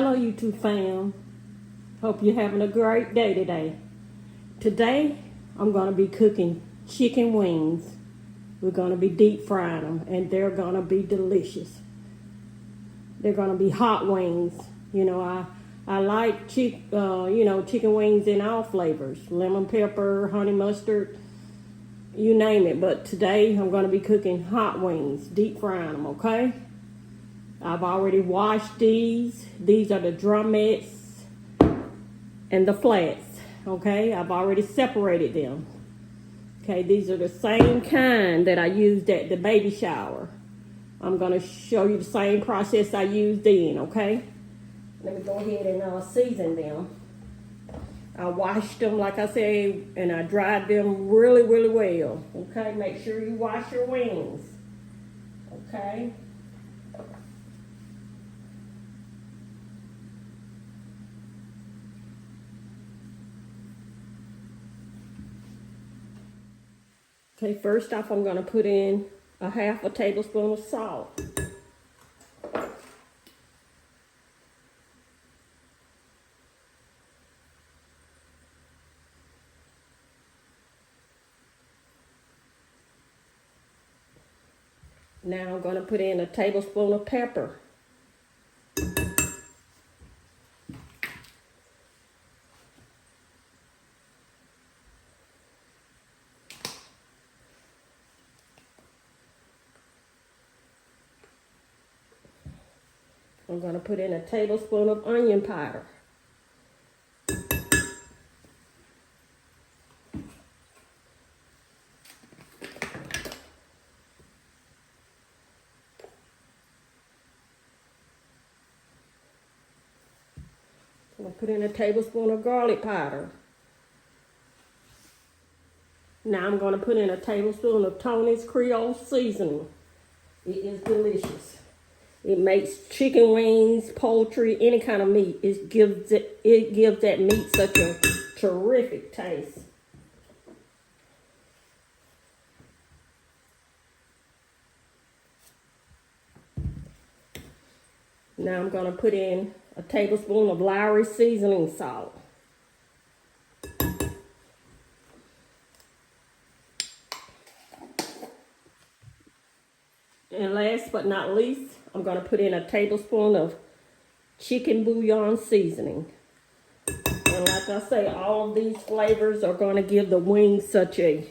Hello YouTube fam. Hope you're having a great day today. Today I'm going to be cooking chicken wings. We're going to be deep frying them and they're going to be delicious. They're going to be hot wings. You know, I like chicken wings in all flavors. Lemon pepper, honey mustard, you name it. But today I'm going to be cooking hot wings, deep frying them, okay? I've already washed these. These are the drumettes and the flats, okay? I've already separated them. Okay, these are the same kind that I used at the baby shower. I'm going to show you the same process I used then, okay? Let me go ahead and season them. I washed them, like I said, and I dried them really, really well. Okay, make sure you wash your wings. Okay. Okay, first off, I'm going to put in a half a tablespoon of salt. Now I'm going to put in a tablespoon of pepper. I'm going to put in a tablespoon of onion powder. I'm going to put in a tablespoon of garlic powder. Now I'm going to put in a tablespoon of Tony's Creole seasoning. It is delicious. It makes chicken wings, poultry, any kind of meat. It gives that meat such a terrific taste. Now I'm going to put in a tablespoon of Lowry seasoning salt. And last but not least, I'm going to put in a tablespoon of chicken bouillon seasoning. And like I say, all of these flavors are going to give the wings such a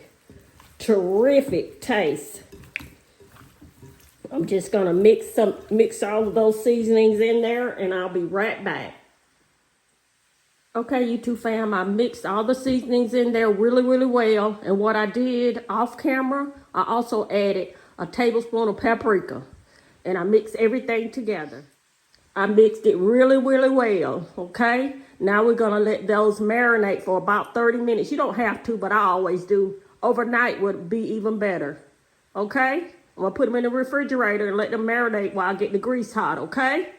terrific taste. I'm just going to mix all of those seasonings in there, and I'll be right back. Okay, YouTube fam, I mixed all the seasonings in there really, really well. And what I did off camera, I also added a tablespoon of paprika. And I mixed everything together. I mixed it really, really well, okay? Now we're going to let those marinate for about 30 minutes. You don't have to, but I always do. Overnight would be even better, okay? I'm going to put them in the refrigerator and let them marinate while I get the grease hot, okay?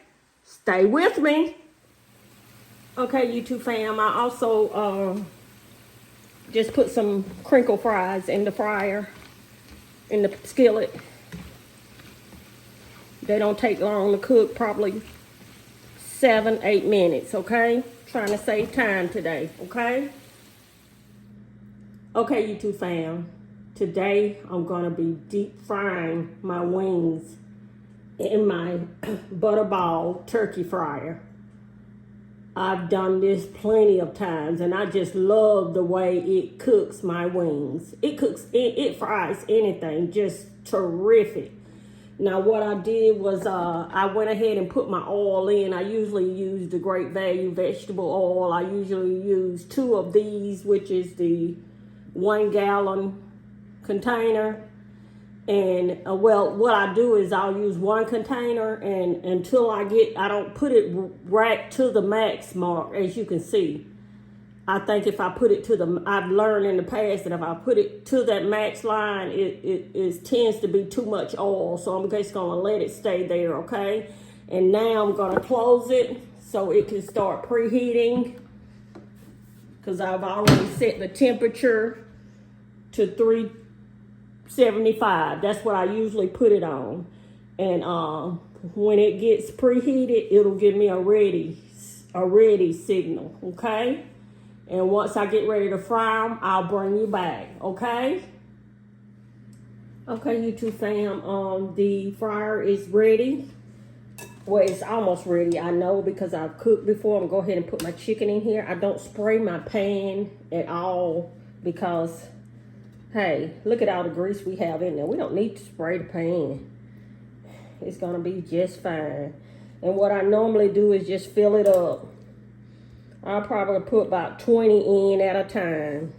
Stay with me. Okay, YouTube fam, I also just put some crinkle fries in the fryer, in the skillet. They don't take long to cook, probably 7-8 minutes, okay? Trying to save time today, okay? Okay, YouTube fam. Today, I'm going to be deep frying my wings in my Butterball turkey fryer. I've done this plenty of times, and I just love the way it cooks my wings. It fries anything, just terrific. Now, what I did was I went ahead and put my oil in. I usually use the Great Value vegetable oil. I usually use 2 of these, which is the 1 gallon container. And well, what I do is I'll use 1 container, and until I don't put it right to the max mark, as you can see. I think if I put it to I've learned in the past that if I put it to that max line, it tends to be too much oil. So I'm just going to let it stay there, okay? And now I'm going to close it so it can start preheating, because I've already set the temperature to 375. That's what I usually put it on. And when it gets preheated, it'll give me a ready signal, okay? And once I get ready to fry them, I'll bring you back, okay? Okay, YouTube fam, the fryer is ready. Well, it's almost ready, I know, because I've cooked before. I'm gonna go ahead and put my chicken in here. I don't spray my pan at all because, hey, look at all the grease we have in there. We don't need to spray the pan. It's gonna be just fine. And what I normally do is just fill it up. I'll probably put about 20 in at a time.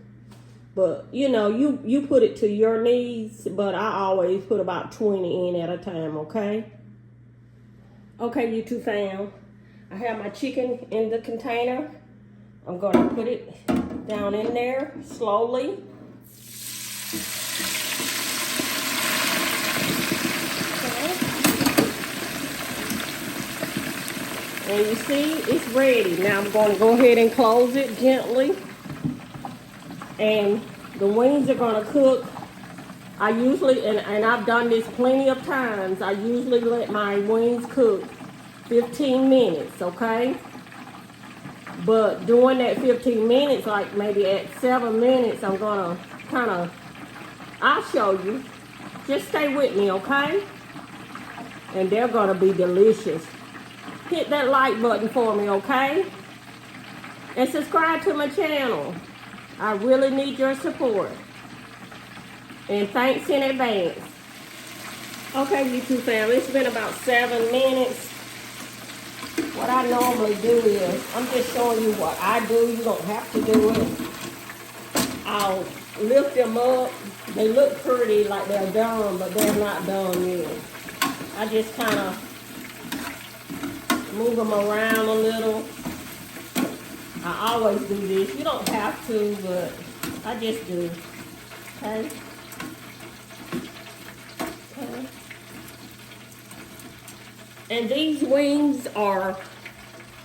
But, you know, you put it to your needs, but I always put about 20 in at a time, okay? Okay, YouTube fam, I have my chicken in the container. I'm going to put it down in there slowly. Okay. And you see, it's ready. Now I'm going to go ahead and close it gently. And the wings are going to cook. I usually, and I've done this plenty of times, I usually let my wings cook 15 minutes, okay? But during that 15 minutes, like maybe at 7 minutes, I'm gonna I'll show you. Just stay with me, okay? And they're gonna be delicious. Hit that like button for me, okay? And subscribe to my channel. I really need your support. And thanks in advance. Okay, YouTube family, it's been about 7 minutes. What I normally do is, I'm just showing you what I do. You don't have to do it. I'll lift them up. They look pretty like they're done, but they're not done yet. I just kind of move them around a little. I always do this. You don't have to, but I just do. Okay? Okay. And these wings are,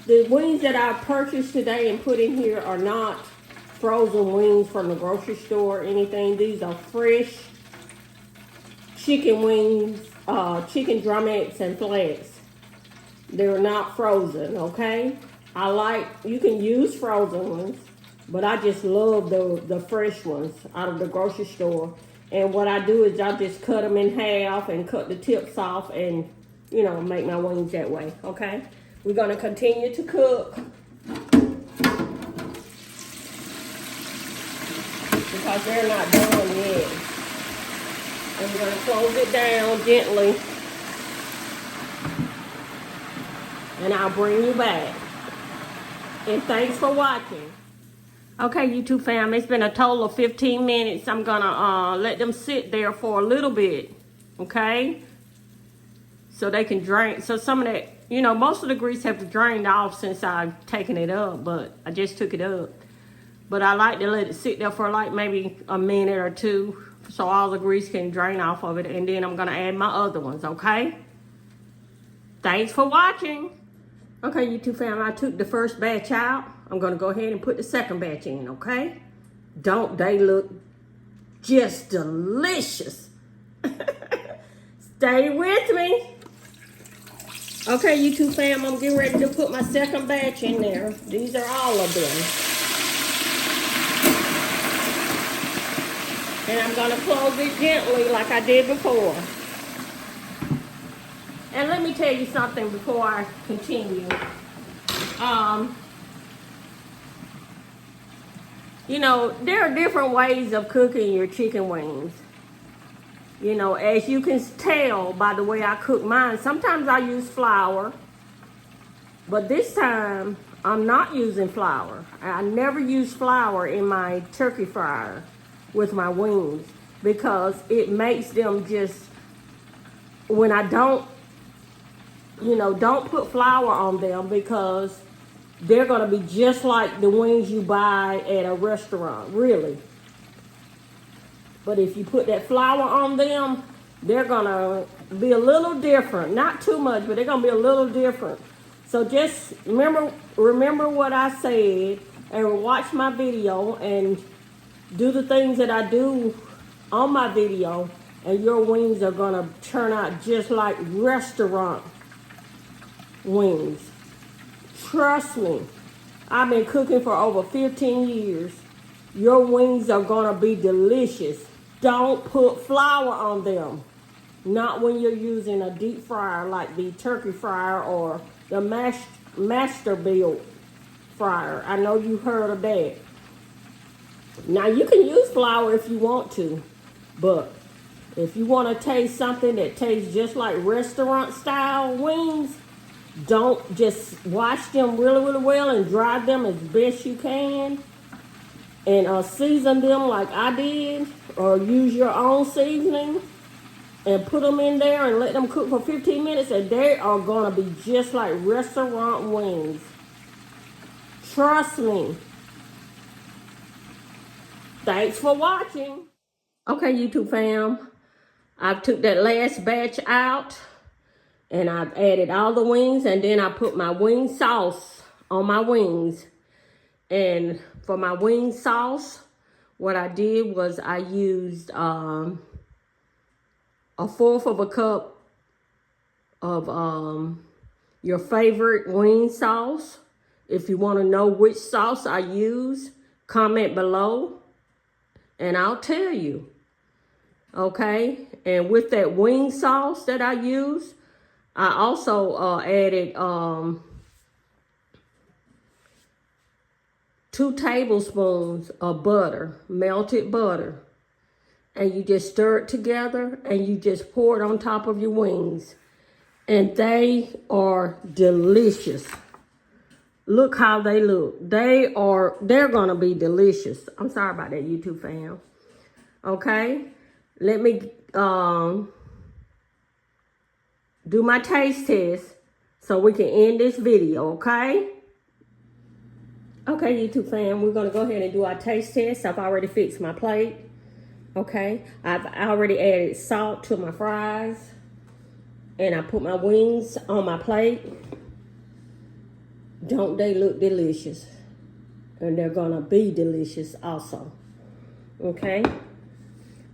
the wings that I purchased today and put in here are not frozen wings from the grocery store or anything. These are fresh chicken wings, chicken drumettes and flats. They're not frozen, okay? You can use frozen ones, but I just love the fresh ones out of the grocery store. And what I do is I just cut them in half and cut the tips off and, you know, make my wings that way, okay? We're going to continue to cook because they're not done yet. And we're going to close it down gently. And I'll bring you back. And thanks for watching. Okay, YouTube fam, it's been a total of 15 minutes. I'm gonna let them sit there for a little bit, okay? So they can drain. So some of that, you know, most of the grease have drained off since I've taken it up, but I just took it up. But I like to let it sit there for like maybe a minute or two so all the grease can drain off of it. And then I'm gonna add my other ones, okay? Thanks for watching. Okay, YouTube fam, I took the first batch out. I'm going to go ahead and put the second batch in, okay? Don't they look just delicious? Stay with me. Okay, YouTube fam, I'm getting ready to put my second batch in there. These are all of them. And I'm going to close it gently like I did before. And let me tell you something before I continue. You know, there are different ways of cooking your chicken wings. You know, as you can tell by the way I cook mine, sometimes I use flour. But this time, I'm not using flour. I never use flour in my turkey fryer with my wings because it makes them just, when I don't, you know, don't put flour on them because they're going to be just like the wings you buy at a restaurant, really. But if you put that flour on them, they're going to be a little different. Not too much, but they're going to be a little different. So just remember what I said and watch my video and do the things that I do on my video, and your wings are going to turn out just like restaurant wings. Trust me, I've been cooking for over 15 years. Your wings are gonna be delicious. Don't put flour on them. Not when you're using a deep fryer like the turkey fryer or the master built fryer. I know you heard of that. Now you can use flour if you want to, but if you want to taste something that tastes just like restaurant style wings, don't just wash them really well and dry them as best you can, and season them like I did, or use your own seasoning and put them in there and let them cook for 15 minutes, and they are gonna be just like restaurant wings. Trust me. Thanks for watching. Okay, YouTube fam, I've took that last batch out and I've added all the wings, and then I put my wing sauce on my wings. And for my wing sauce, what I did was I used a 1/4 of a cup of your favorite wing sauce. If you want to know which sauce I use, comment below and I'll tell you. Okay, and with that wing sauce that I use, I also added 2 tablespoons of butter, melted butter. And you just stir it together and you just pour it on top of your wings. And they are delicious. Look how they look. They're gonna be delicious. I'm sorry about that, YouTube fam. Okay, let me do my taste test so we can end this video, okay? Okay, YouTube fam, we're gonna go ahead and do our taste test. I've already fixed my plate. Okay, I've already added salt to my fries, and I put my wings on my plate. Don't they look delicious? And they're gonna be delicious also. Okay,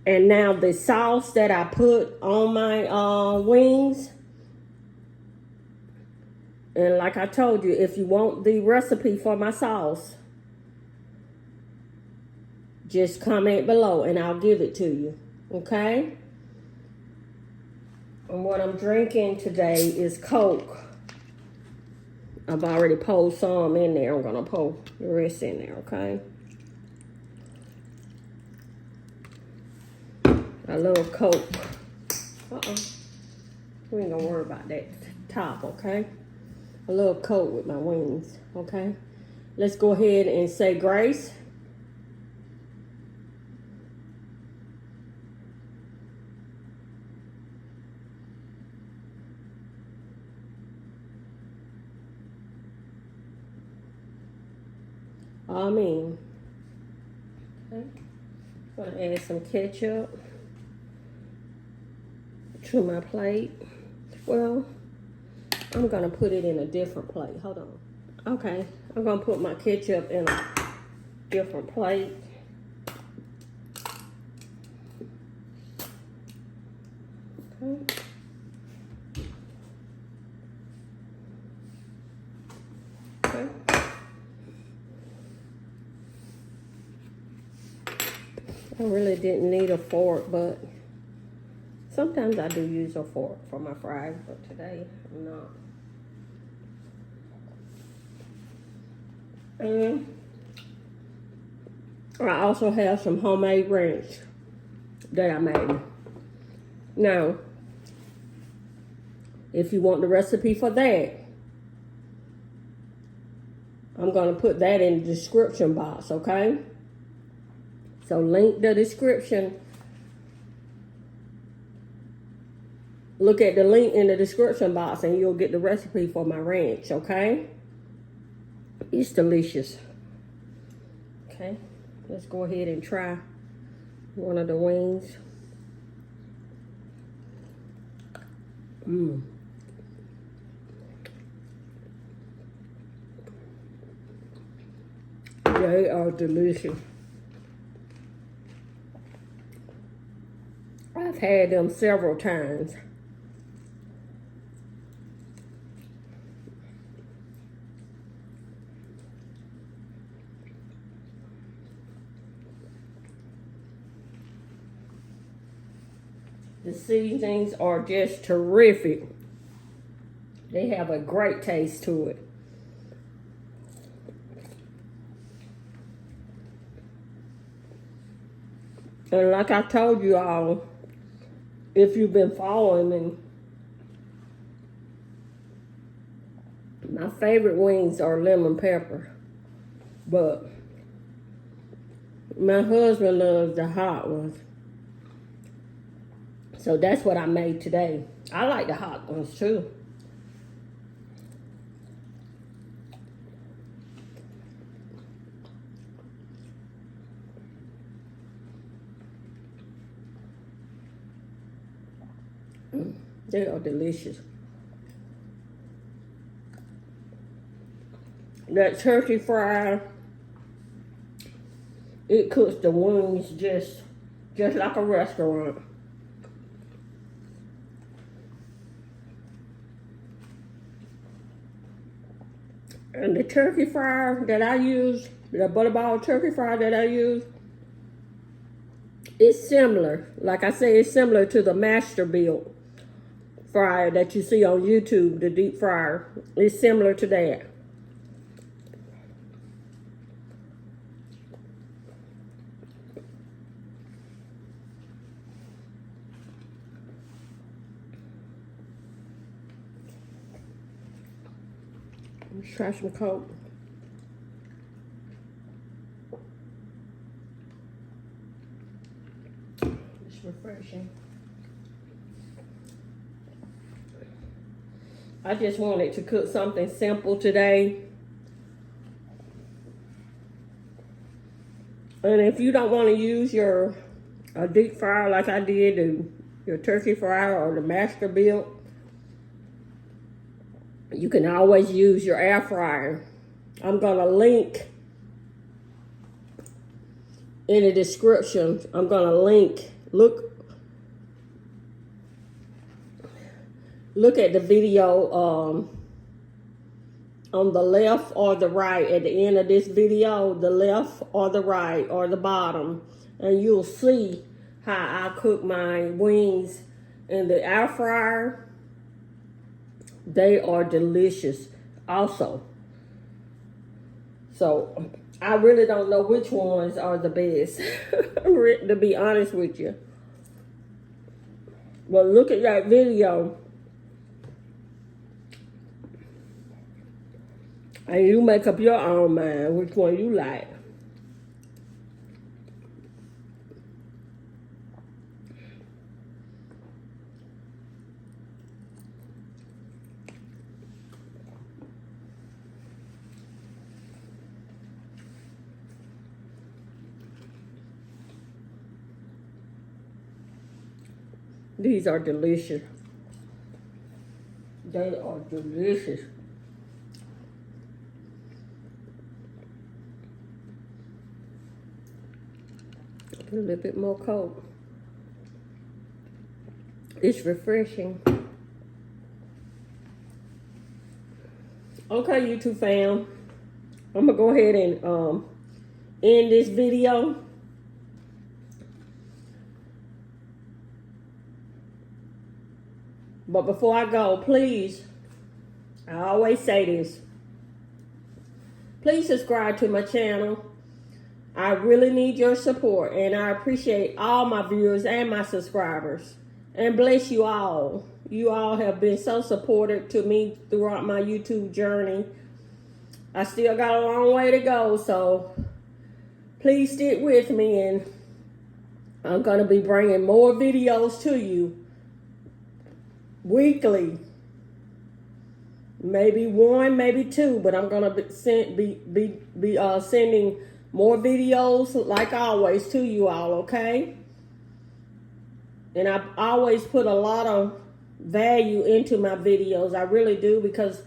and now the sauce that I put on my wings, and like I told you, if you want the recipe for my sauce, just comment below and I'll give it to you, okay? And what I'm drinking today is Coke. I've already poured some in there. I'm gonna pour the rest in there, okay? I love Coke. We ain't gonna worry about that top, okay? I love Coke with my wings, okay? Let's go ahead and say grace. Amen. Okay. I'm gonna add some ketchup to my plate. Well, I'm gonna put it in a different plate. Hold on. Okay, I'm gonna put my ketchup in a different plate. Okay. Okay. I really didn't need a fork, but sometimes I do use a fork for my fries, but today I'm not. And I also have some homemade ranch that I made. Now, if you want the recipe for that, I'm going to put that in the description box, okay? So link the description. Look at the link in the description box and you'll get the recipe for my ranch, okay? It's delicious. Okay, let's go ahead and try one of the wings. They are delicious. I've had them several times. The seasonings are just terrific. They have a great taste to it. And like I told you all, if you've been following me, my favorite wings are lemon pepper. But my husband loves the hot ones. So that's what I made today. I like the hot ones too. They are delicious. That turkey fryer, it cooks the wings just like a restaurant. And the turkey fryer that I use, the butterball turkey fryer that I use, it's similar. Like I say, it's similar to the Masterbuilt fryer that you see on YouTube, the deep fryer. It's similar to that. Let's try some Coke. It's refreshing. I just wanted to cook something simple today. And if you don't want to use your deep fryer like I did, your turkey fryer or the Masterbuilt, you can always use your air fryer. I'm going to link in the description. I'm going to link, look at the video on the left or the right at the end of this video, the left or the right or the bottom, and you'll see how I cook my wings in the air fryer. They are delicious also. So I really don't know which ones are the best, to be honest with you. But look at that video, and you make up your own mind which one you like. These are delicious. They are delicious. Put a little bit more Coke. It's refreshing. Okay, YouTube fam. I'm gonna go ahead and end this video. But before I go, please, I always say this, please subscribe to my channel. I really need your support, and I appreciate all my viewers and my subscribers. And bless you all. You all have been so supportive to me throughout my YouTube journey. I still got a long way to go, so please stick with me, and I'm going to be bringing more videos to you weekly. Maybe one, maybe two, but I'm going to be sending more videos like always to you all, okay? And I always put a lot of value into my videos. I really do, because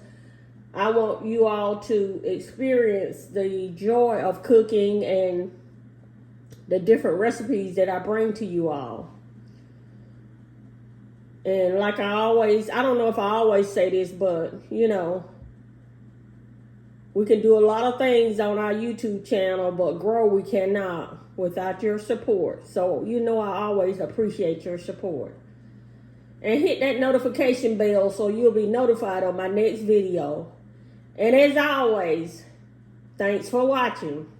I want you all to experience the joy of cooking and the different recipes that I bring to you all. And like I don't know if I always say this, but you know, we can do a lot of things on our YouTube channel, but grow we cannot without your support. So, you know, I always appreciate your support. and hit that notification bell so you'll be notified of my next video. And as always, thanks for watching.